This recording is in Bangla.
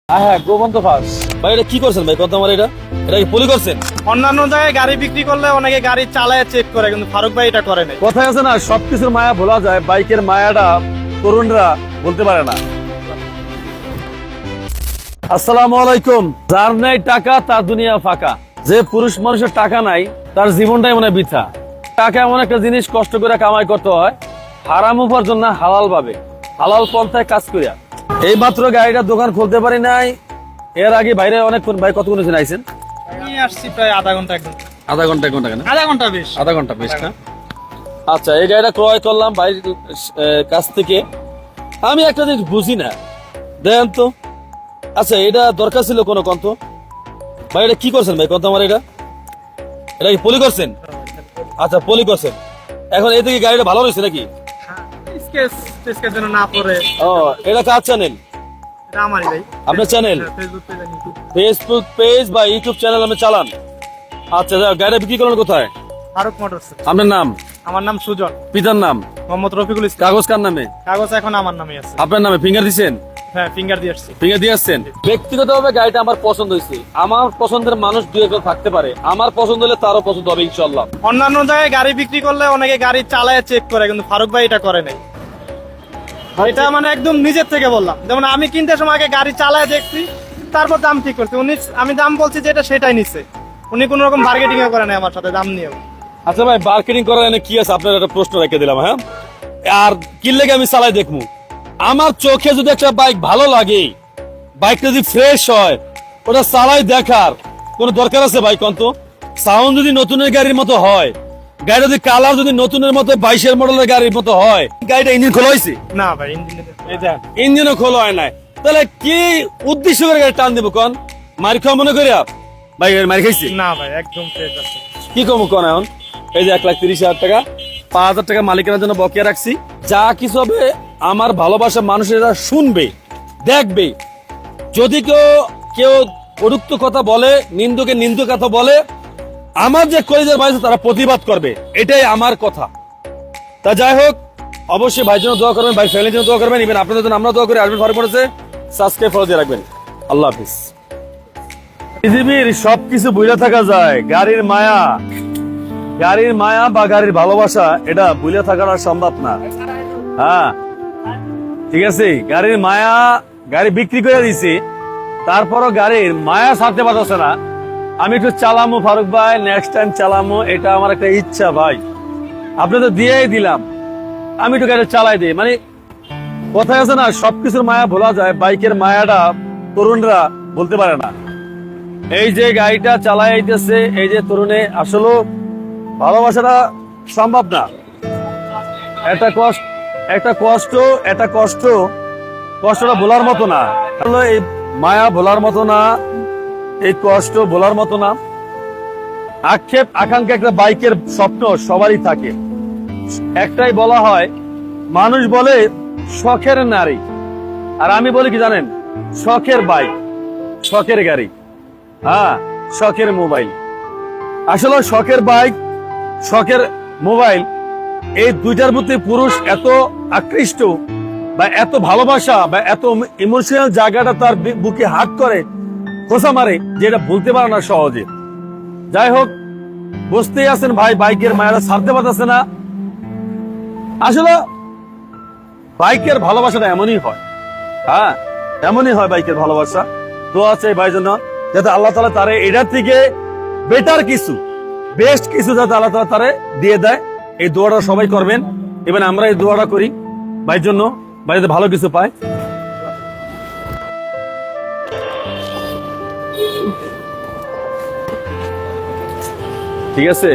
হ্যাঁ গোবন্ত ফাঁস ভাই, এটা কি করছেন ভাই? কত আমার এটা এটা কি পলি করছেন? অন্যান্য জায়গায় গাড়ি বিক্রি করলে অনেকে গাড়ি চালায় চেক করে, কিন্তু ফারুক ভাই এটা করে নাই। কথায় আছে না, সবকিছুর মায়া ভোলা যায়, বাইকের মায়াটা তরুণরা বলতে পারে না। আসসালামু আলাইকুম। যার নাই টাকা তার দুনিয়া ফাঁকা। যে পুরুষ মানুষের টাকা নাই তার জীবনটাই মনে হয় বৃথা। টাকা এমন একটা জিনিস, কষ্ট করে কামাই করতে হয়, হারাম উপার্জন না, হালাল ভাবে, হালাল পন্থায় কাজ করিয়া। এই মাত্র গাড়িটার দোকান খুলতে পারি নাই। এর আগে বাইরে অনেকক্ষণ, ভাই কতক্ষণ আইছেন? নিয়ে আসছি প্রায় আধা ঘন্টা একদম। আধা ঘন্টা, 1 ঘন্টা কেন? আধা ঘন্টা বেশ। আধা ঘন্টা বেশ না? আচ্ছা, এই গাড়িটা ক্রয় করলাম ভাইয়ের কাছ থেকে। আমি একটা জিনিস বুঝি না, দেন তো। আচ্ছা, এটা দরকার ছিল কোনো কন্ত? ভাই এটা কি করছেন ভাই? কন্ত আমার এটা এটা কি পলি করছেন? আচ্ছা, পলি করছেন। এখন এই থেকে গাড়িটা ভালো রয়েছে নাকি? স্কেচ যেন না পড়ে। ও, এটা কার চ্যানেল? এটা আমারই ভাই। আপনার চ্যানেল? ফেসবুক পেজ আর ইউটিউব। ফেসবুক পেজ বা ইউটিউব চ্যানেল আমি চালান। আচ্ছা, গাড়িটা বিক্রি করলেন কোথায়? ফারুক মোটরস। আপনার নাম? আমার নাম সুজন। পিতার নাম? মোহাম্মদ রফিকুল ইসলাম। কাগজ কার নামে? কাগজ এখন আমার নামে আছে। আপনার নামে ফিঙ্গার দিচ্ছেন? হ্যাঁ, ফিঙ্গার দিয়ে আসছি। ফিঙ্গার দিয়ে আসছেন। ব্যক্তিগতভাবে গাড়িটা আমার পছন্দ হয়েছে। আমার পছন্দের মানুষ দুই একজন থাকতে পারে, আমার পছন্দ হলে তারও পছন্দ হবে ইনশাল্লাহ। অন্যান্য জায়গায় গাড়ি বিক্রি করলে অনেকে গাড়ি চালায় চেক করে, কিন্তু ফারুক ভাই এটা করে নাই। এটা মানে একদম নিজের থেকে বললাম। যেমন আমি কিনতে সময় আগে গাড়ি চালায় দেখছি, তারপর দাম ঠিক করছি। উনি, আমি দাম বলছি যে এটা সেটাই নিছে। উনি কোন রকম বার্গেটিং করে নাই আমার সাথে দাম নিয়েও। আচ্ছা ভাই, মার্কেটিং করার এনে কি আছে? আপনার একটা প্রশ্ন রেখে দিলাম। হ্যাঁ, আর কিনলে আমি চালাই দেখবো। আমার চোখে যদি একটা বাইক ভালো লাগে, বাইকটা যদি ফ্রেশ হয়, ওটা চালাই দেখার কোনো দরকার আছে ভাই? কন্ত সাউন্ড যদি নতুনের গাড়ির মতো হয়, গাড়িটা যদি কালার যদি নতুনের মতো 22-এর মডেলের গাড়ির মতো হয়, গাড়িটা ইঞ্জিন খোলা হয়েছে? না ভাই, এই দেখ, ইঞ্জিনও খোলা হয় নাই, তাহলে কি উদ্দেশ্য করে গাড়ি টান দিব? কন মারি খাওয়া মনে করি ভাই? মারি খাইছি না ভাই, একদম ফ্রেশ আছে। কি কম কোন এখন? এই যে 1,30,000 টাকা, 5,000 টাকা মালিকের জন্য বকেয়া রাখছি। যা কিছু হবে আমার ভালোবাসা মানুষেরা শুনবে, দেখবে। যদি কেউ অযুক্ত কথা বলে, নিন্দুকে নিন্দু কথা বলে, আমার যে কলেজের ভাই তারা প্রতিবাদ করবে, এটাই আমার কথা। তা যাই হোক, অবশ্যই ভাইয়ের জন্য দোয়া করবেন, ভাই ফ্যামিলির জন্য দোয়া করবেন, ইভেন আপনাদের জন্য আমরা দোয়া করি। আসবেন ফারুক মোটরসে, সাবস্ক্রাইব ফলো দিয়ে রাখবেন। আল্লাহ হাফিজ। পৃথিবীর সবকিছু ভুলে থাকা যায়, গাড়ির মায়া, গাড়ির মায়া বা গাড়ির ভালোবাসা এটা ভুলে থাকাটা সম্ভব না। হ্যাঁ ঠিক আছে, গাড়ির মায়া, গাড়ি বিক্রি করে দিছি, তারপরও গাড়ির মায়া ছাড়তে পারতেছে না। আমি একটু চালামো ফারুক ভাই, নেক্সট টাইম চালামো, এটা আমার একটা ইচ্ছা ভাই। আপনি তো দিয়েই দিলাম, আমি একটু গাড়ি চালাই দিই। মানে কথায় আছে না, সবকিছুর মায়া ভোলা যায়, বাইকের মায়াটা তরুণরা বলতে পারে না। এই যে গাড়িটা চালাইতেছে এই যে তরুণে, আসলে ভালোবাসাটা সম্ভব না। একটা কষ্টটা ভোলার মতো না। এই মায়া ভোলার মতো না, এই কষ্ট ভোলার মতো না। আক্ষেপ আকাঙ্ক্ষা একটা বাইকের স্বপ্ন সবারই থাকে। একটাই বলা হয়, মানুষ বলে শখের নারী, আর আমি বলি কি জানেন, শখের বাইক, শখের গাড়ি, হ্যাঁ শখের মোবাইল। আসলে শখের বাইক, শখের মোবাইল, এই দুইটার প্রতি পুরুষ এত আকৃষ্ট বা এত ভালোবাসা বা এত ইমোশনাল জায়গাটা তার বুকে হাত করে খোঁচা মারে, যেটা বলতে পারে না সহজে। যাই হোক, বুঝতেই আছেন ভাই, বাইকের মায়েরা ছাড়তে পারতেছে না। আসলে বাইকের ভালোবাসাটা এমনই হয়, হ্যাঁ এমনই হয় বাইকের ভালোবাসা। দোয়া আছে ভাই জন্য, যাতে আল্লাহ তাআলা তারে এটার থেকে বেটার কিছু, বেস্ট কিছু যাতে আল্লাহ তাআলা তারে দিয়ে দেয়। এই দোয়াটা সবাই করবেন, এবং আমরা এই দোয়াটা করি ভাইয়ের জন্য, ভাই যাতে ভালো কিছু পায়। ঠিক আছে।